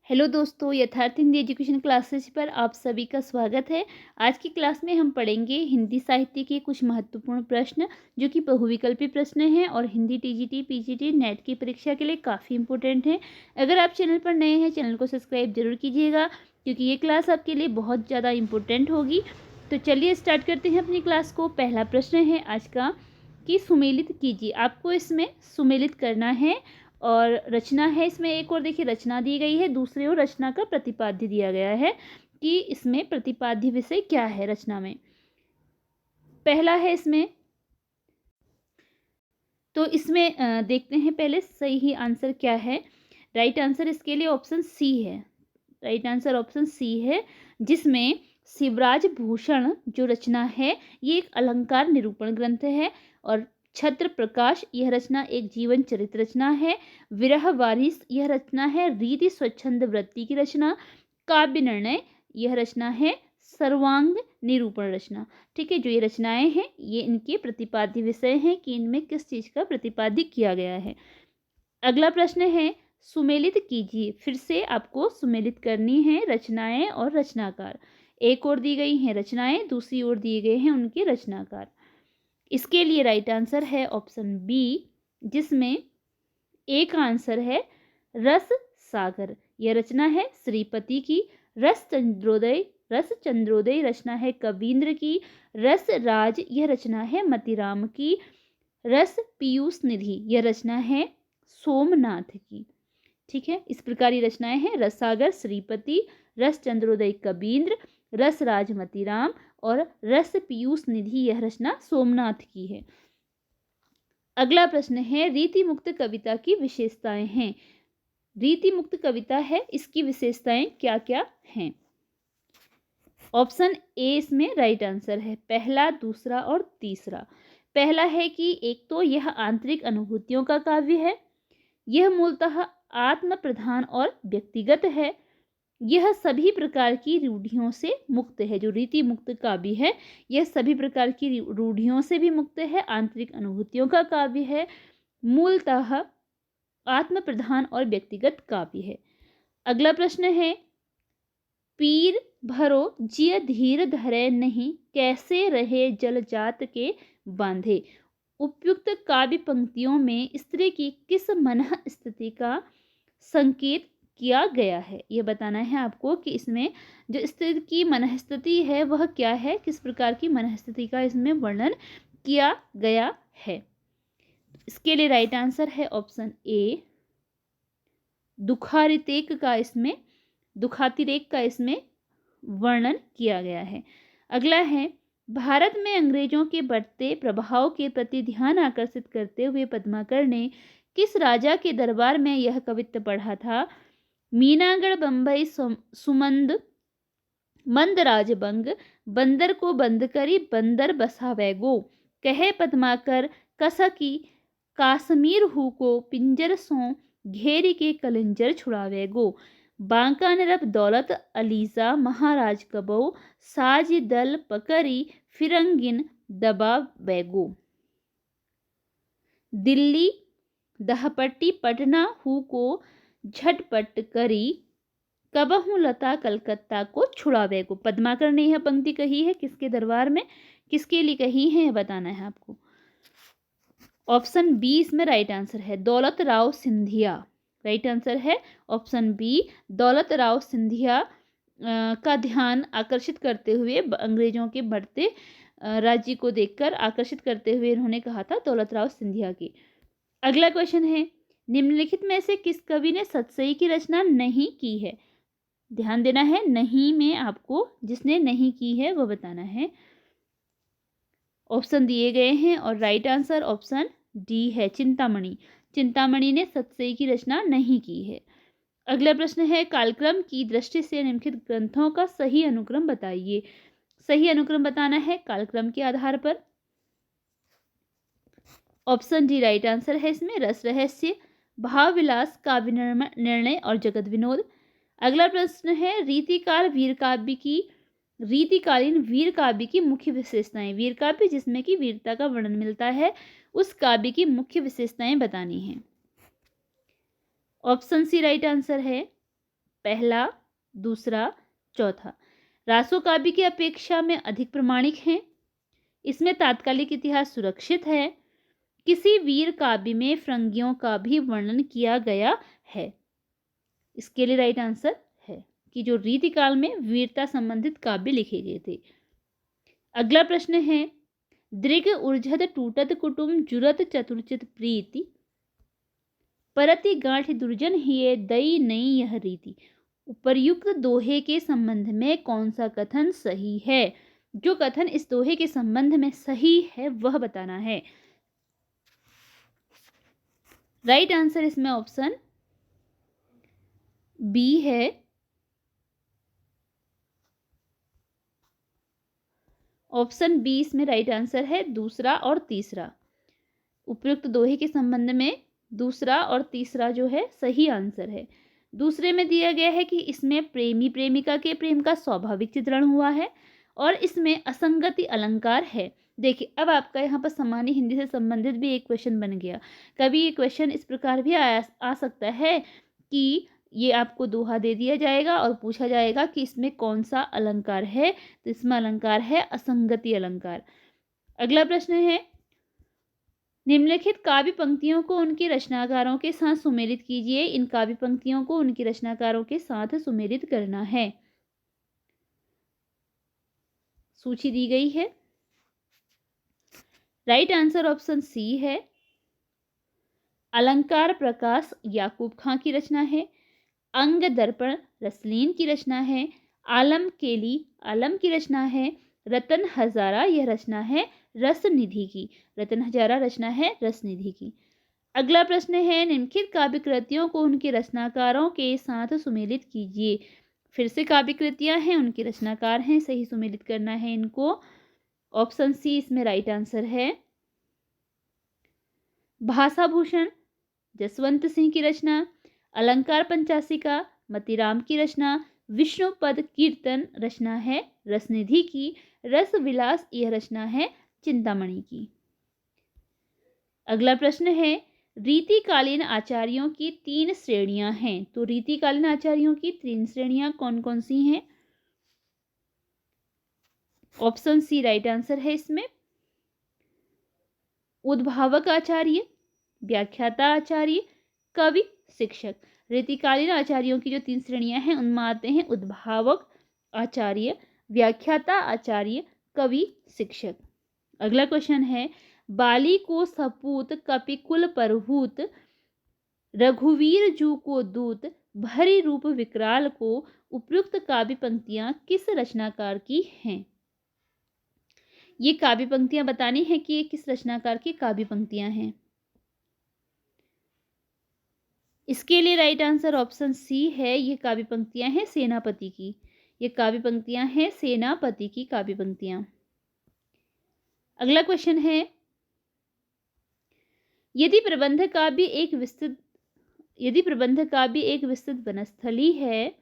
Hello दोस्तों, यथार्थ Hindi education classes पर आप सभी का स्वागत है। आज की क्लास में हम पढ़ेंगे हिंदी साहित्य के कुछ महत्वपूर्ण प्रश्न जो कि बहुविकल्पी प्रश्न हैं और हिंदी टीजीटी पीजीटी नेट की परीक्षा के लिए काफ़ी इंपॉर्टेंट हैं। अगर आप चैनल पर नए हैं, चैनल को सब्सक्राइब जरूर कीजिएगा क्योंकि ये क्लास आपके लिए बहुत ज़्यादा इंपॉर्टेंट होगी। तो चलिए स्टार्ट करते हैं अपनी क्लास को। पहला प्रश्न है आज का कि सुमेलित कीजिए। आपको इसमें सुमेलित करना है और रचना है इसमें एक और देखिए रचना दी गई है, दूसरी ओर रचना का प्रतिपाद्य दिया गया है कि इसमें प्रतिपाद्य विषय क्या है रचना में। पहला है इसमें, तो इसमें देखते हैं पहले सही आंसर क्या है। राइट आंसर इसके लिए ऑप्शन सी है। राइट आंसर ऑप्शन सी है, जिसमें शिवराज भूषण जो रचना है ये एक अलंकार निरूपण ग्रंथ है। और छत्र प्रकाश यह रचना एक जीवन चरित्र रचना है। विरह वारिस यह रचना है रीति स्वच्छंद वृत्ति की रचना। काव्य निर्णय यह रचना है सर्वांग निरूपण रचना। ठीक है, जो ये रचनाएं हैं ये इनके प्रतिपाद्य विषय हैं कि इनमें किस चीज का प्रतिपाद्य किया गया है। अगला प्रश्न है सुमेलित कीजिए। फिर से आपको सुमेलित करनी है रचनाएं और रचनाकार। एक ओर दी गई हैं रचनाएं, दूसरी ओर दिए गए हैं उनके रचनाकार। इसके लिए राइट आंसर है ऑप्शन बी, जिसमें एक आंसर है रस सागर। यह रचना है श्रीपति की। रस चंद्रोदय रचना है कवींद्र की। रस राज यह रचना है मतीराम की। रस पीयूष निधि यह रचना है सोमनाथ की। ठीक है, इस प्रकार ये रचनाएं हैं रस सागर श्रीपति, रस चंद्रोदय कबींद्र, रस राज मतीराम और रस पीयूष निधि यह रचना सोमनाथ की है। अगला प्रश्न है रीति मुक्त कविता की विशेषताएं हैं। रीति मुक्त कविता है, इसकी विशेषताएं क्या क्या हैं। ऑप्शन ए इसमें राइट आंसर है, पहला, दूसरा और तीसरा। पहला है कि एक तो यह आंतरिक अनुभूतियों का काव्य है। यह मूलतः आत्म प्रधान और व्यक्तिगत है। यह सभी प्रकार की रूढ़ियों से मुक्त है। जो रीति मुक्त काव्य है यह सभी प्रकार की रूढ़ियों से भी मुक्त है, आंतरिक अनुभूतियों का काव्य है, मूलतः आत्म प्रधान और व्यक्तिगत काव्य है। अगला प्रश्न है पीर भरो जिय धीर धरे नहीं, कैसे रहे जल जात के बांधे। उपयुक्त काव्य पंक्तियों में स्त्री की किस मनः स्थिति का संकेत किया गया है। यह बताना है आपको कि इसमें जो स्त्री की मनःस्थिति है वह क्या है, किस प्रकार की मनःस्थिति का इसमें वर्णन किया गया है। इसके लिए राइट आंसर है ऑप्शन ए, दुखातिरेक का इसमें वर्णन किया गया है। अगला है भारत में अंग्रेजों के बढ़ते प्रभाव के प्रति ध्यान आकर्षित करते हुए पद्माकर ने किस राजा के दरबार में यह कवित्त पढ़ा था। मीनागढ़ बंबई सुमंद मंद राजबंग, बंदर को बंद करी बंदर बसावे गो, कहे पद्माकर कसकी काश्मीर हु को पिंजर सो घेरी के कलिंजर छुड़ावे गो, बांका नरब दौलत अलीजा महाराज कबो, साज दल पकड़ी फिरंगिन दबा बैगो। दिल्ली दहपट्टी पटना हु को झटपट करी, कबहू लता कलकत्ता को छुड़ावे को। पद्माकर ने यह पंक्ति कही है किसके दरबार में, किसके लिए कही है, यह बताना है आपको। ऑप्शन बी इसमें राइट आंसर है, दौलत राव सिंधिया। राइट आंसर है ऑप्शन बी, दौलत राव सिंधिया का ध्यान आकर्षित करते हुए अंग्रेजों के बढ़ते राज्य को देखकर आकर्षित करते हुए इन्होंने कहा था दौलत राव सिंधिया की। अगला क्वेश्चन है निम्नलिखित में से किस कवि ने सतसई की रचना नहीं की है। ध्यान देना है, नहीं में आपको जिसने नहीं की है वो बताना है। ऑप्शन दिए गए हैं और राइट आंसर ऑप्शन डी है, चिंतामणि। चिंतामणि ने सतसई की रचना नहीं की है। अगला प्रश्न है कालक्रम की दृष्टि से निम्नलिखित ग्रंथों का सही अनुक्रम बताइए। सही अनुक्रम बताना है कालक्रम के आधार पर। ऑप्शन डी राइट आंसर है इसमें, रस रहस्य, भाव विलास, काव्य निर्णय और जगत विनोद। अगला प्रश्न है रीतिकालीन वीर काव्य की मुख्य विशेषताएं। वीर काव्य जिसमें कि वीरता का वर्णन मिलता है उस काव्य की मुख्य विशेषताएं बतानी है। ऑप्शन सी राइट आंसर है, पहला, दूसरा, चौथा। रासो काव्य की अपेक्षा में अधिक प्रमाणिक हैं। इसमें तात्कालिक इतिहास सुरक्षित है। किसी वीर काव्य में फिरंगियों का भी वर्णन किया गया है। इसके लिए राइट आंसर है कि जो रीतिकाल में वीरता संबंधित काव्य लिखे गए थे। अगला प्रश्न है, दृग उर्झत टूटत कुटुम जुरत चतुर्चित प्रीति परति गांठ दुर्जन हिये दई नई यह रीति। उपर्युक्त दोहे के संबंध में कौन सा कथन सही है? जो कथन इस दोहे के संबंध में सही है वह बताना है। राइट आंसर इसमें ऑप्शन बी है। ऑप्शन बी इसमें राइट आंसर है, दूसरा और तीसरा। उपयुक्त दोहे के संबंध में दूसरा और तीसरा जो है सही आंसर है। दूसरे में दिया गया है कि इसमें प्रेमी प्रेमिका के प्रेम का स्वाभाविक चित्रण हुआ है और इसमें असंगति अलंकार है। देखिए, अब आपका यहाँ पर सामान्य हिंदी से संबंधित भी एक क्वेश्चन बन गया। कभी ये क्वेश्चन इस प्रकार भी आ सकता है कि ये आपको दोहा दे दिया जाएगा और पूछा जाएगा कि इसमें कौन सा अलंकार है, तो इसमें अलंकार है असंगति अलंकार। अगला प्रश्न है, निम्नलिखित काव्य पंक्तियों को उनके रचनाकारों के साथ सुमेलित कीजिए। इन काव्य पंक्तियों को उनके रचनाकारों के साथ सुमेलित करना है। सूची दी गई है। राइट आंसर ऑप्शन सी है। अलंकार प्रकाश याकूब खां की रचना है। अंग दर्पण रसलीन की रचना है। आलम केली आलम की रचना है। रतन हजारा यह रचना है रसनिधि की। रतन हजारा रचना है रसनिधि की। अगला प्रश्न है, निम्नलिखित काव्य कृतियों को उनके रचनाकारों के साथ सुमेलित कीजिए। फिर से काव्य कृतियां हैं, उनके रचनाकार हैं, सही सुमेलित करना है इनको। ऑप्शन सी इसमें राइट आंसर है। भाषाभूषण जसवंत सिंह की रचना। अलंकार पंचासिका मतीराम की रचना। विष्णुपद कीर्तन रचना है रसनिधि की। रस विलास यह रचना है चिंतामणि की। अगला प्रश्न है, रीतिकालीन आचार्यों की 3 श्रेणियां हैं। तो रीतिकालीन आचार्यों की 3 श्रेणियां कौन कौन सी हैं? ऑप्शन सी राइट आंसर है इसमें। उद्भावक आचार्य, व्याख्याता आचार्य, कवि, शिक्षक। रीतिकालीन आचार्यों की जो 3 श्रेणियां हैं उनमें आते हैं उद्भावक आचार्य, व्याख्याता आचार्य, कवि, शिक्षक। अगला क्वेश्चन है, बाली को सपूत कपिकुल परहूत रघुवीर जू को दूत भरी रूप विकराल को उपयुक्त काव्य पंक्तियां किस रचनाकार की हैं? ये काव्य पंक्तियां बतानी है कि ये किस रचनाकार की काव्य पंक्तियां हैं। इसके लिए राइट आंसर ऑप्शन सी है। ये काव्य पंक्तियां हैं सेनापति की। ये काव्य पंक्तियां हैं सेनापति की काव्य पंक्तियां। अगला क्वेश्चन है, यदि प्रबंध काव्य एक विस्तृत वनस्थली है,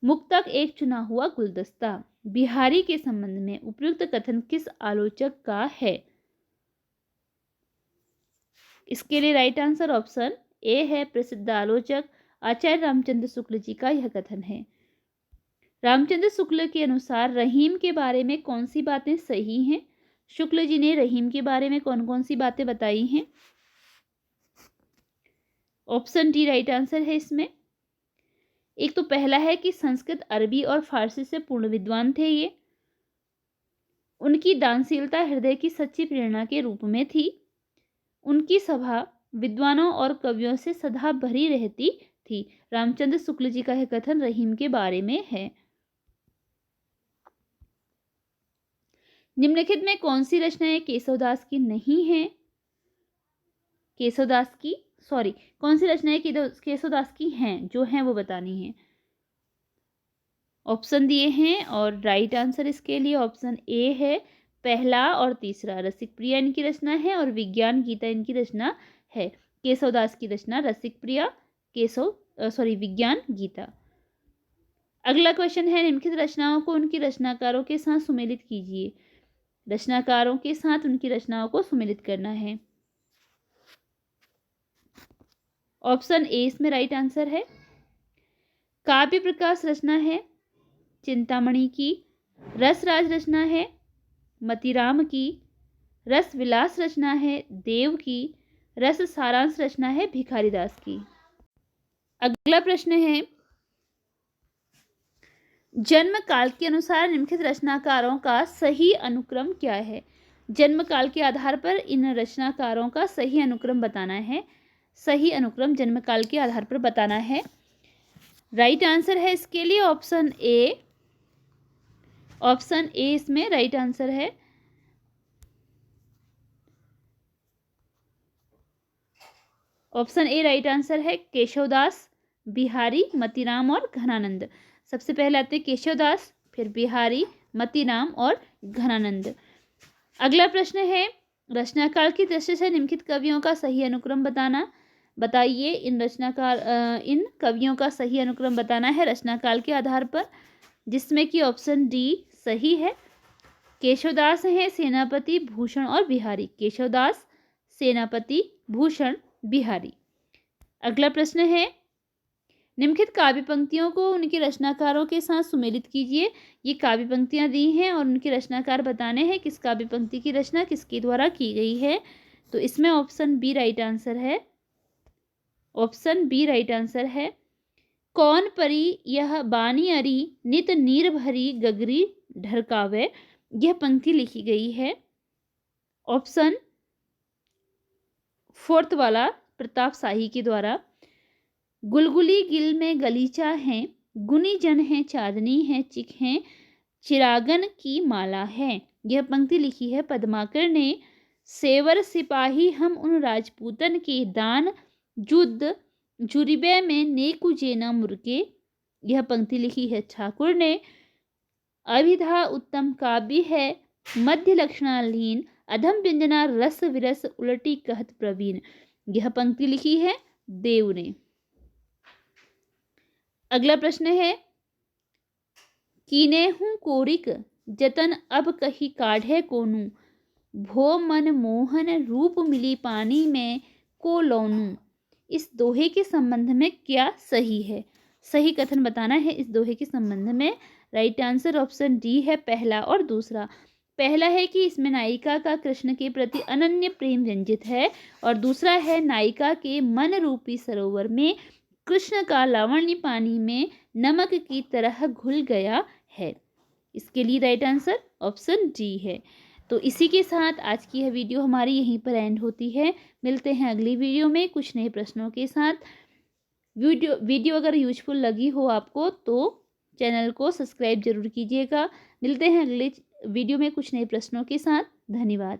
मुक्तक एक चुना हुआ गुलदस्ता, बिहारी के संबंध में उपयुक्त कथन किस आलोचक का है? इसके लिए राइट आंसर ऑप्शन ए है। प्रसिद्ध आलोचक आचार्य रामचंद्र शुक्ल जी का यह कथन है। रामचंद्र शुक्ल के अनुसार रहीम के बारे में कौन सी बातें सही हैं? शुक्ल जी ने रहीम के बारे में कौन कौन सी बातें बताई हैं? ऑप्शन डी राइट आंसर है इसमें। एक तो पहला है कि संस्कृत, अरबी और फारसी से पूर्ण विद्वान थे ये। उनकी दानशीलता हृदय की सच्ची प्रेरणा के रूप में थी। उनकी सभा विद्वानों और कवियों से सदा भरी रहती थी। रामचंद्र शुक्ल जी का यह कथन रहीम के बारे में है। निम्नलिखित में कौन सी रचनाएं केशवदास की नहीं है? कौन सी रचनाएं केशवदास की हैं, जो हैं वो बतानी है। ऑप्शन दिए हैं और राइट आंसर इसके लिए ऑप्शन ए है। पहला और तीसरा रसिक प्रिया इनकी रचना है और विज्ञान गीता इनकी रचना है। केशवदास की रचना रसिक प्रिया, विज्ञान गीता। अगला क्वेश्चन है, निम्नलिखित रचनाओं को उनकी रचनाकारों के साथ सुमेलित कीजिए। रचनाकारों के साथ उनकी रचनाओं को सुमेलित करना है। ऑप्शन ए इसमें राइट आंसर है। काव्य प्रकाश रचना है चिंतामणि की, रसराज रचना है मतीराम की, रस विलास रचना है देव की, रस सारांश रचना है भिखारीदास की। अगला प्रश्न है, जन्म काल के अनुसार निम्नलिखित रचनाकारों का सही अनुक्रम क्या है। जन्म काल के आधार पर इन रचनाकारों का सही अनुक्रम बताना है। सही अनुक्रम जन्म काल के आधार पर बताना है। राइट आंसर है इसके लिए ऑप्शन ए। ऑप्शन ए इसमें राइट आंसर है। ऑप्शन ए राइट आंसर है। केशवदास, बिहारी, मतीराम और घनानंद। सबसे पहले आते हैं केशवदास, फिर बिहारी, मतीराम और घनानंद। अगला प्रश्न है, रचनाकाल की दृष्टि से निम्नलिखित कवियों का सही अनुक्रम बताना। बताइए इन कवियों का सही अनुक्रम बताना है रचनाकाल के आधार पर, जिसमें कि ऑप्शन डी सही है। केशवदास हैं सेनापति, भूषण और बिहारी। केशवदास, सेनापति, भूषण, बिहारी। अगला प्रश्न है, निम्नलिखित काव्य पंक्तियों को उनके रचनाकारों के साथ सुमेलित कीजिए। ये काव्य पंक्तियां दी हैं और उनके रचनाकार बताने हैं किस काव्य पंक्ति की रचना किसके द्वारा की गई है। तो इसमें ऑप्शन बी राइट आंसर है। ऑप्शन बी राइट आंसर है। कौन परी यह बानी अरी, नित नीर भरी गगरी ढरकावे। यह पंक्ति लिखी गई है ऑप्शन फोर्थ वाला प्रताप शाही के द्वारा। गुलगुली गिल में गलीचा है, गुनी जन है चांदनी है, चिक है चिरागन की माला है। यह पंक्ति लिखी है पद्माकर ने। सेवर सिपाही हम उन राजपूतन के, दान जुद्ध जुरिबे में नेकु जेना मुर्के। यह पंक्ति लिखी है ठाकुर ने। अभिधा उत्तम काव्य है, मध्य लक्षणालीन, अधम व्यंजना रस विरस उलटी कहत प्रवीण। यह पंक्ति लिखी है देव ने। अगला प्रश्न है, कीनेहु कोरिक जतन अब कही काढ़े कोनु, भो मन मोहन रूप मिली पानी में को लौनु। इस दोहे के संबंध में क्या सही है। सही कथन बताना है इस दोहे के संबंध में। राइट आंसर ऑप्शन डी है पहला और दूसरा। पहला है कि इसमें नायिका का कृष्ण के प्रति अनन्य प्रेम व्यंजित है, और दूसरा है नायिका के मन रूपी सरोवर में कृष्ण का लावण्य पानी में नमक की तरह घुल गया है। इसके लिए राइट आंसर ऑप्शन डी है। तो इसी के साथ आज की यह वीडियो हमारी यहीं पर एंड होती है। मिलते हैं अगली वीडियो में कुछ नए प्रश्नों के साथ। वीडियो अगर यूजफुल लगी हो आपको तो चैनल को सब्सक्राइब जरूर कीजिएगा। मिलते हैं अगले वीडियो में कुछ नए प्रश्नों के साथ। धन्यवाद।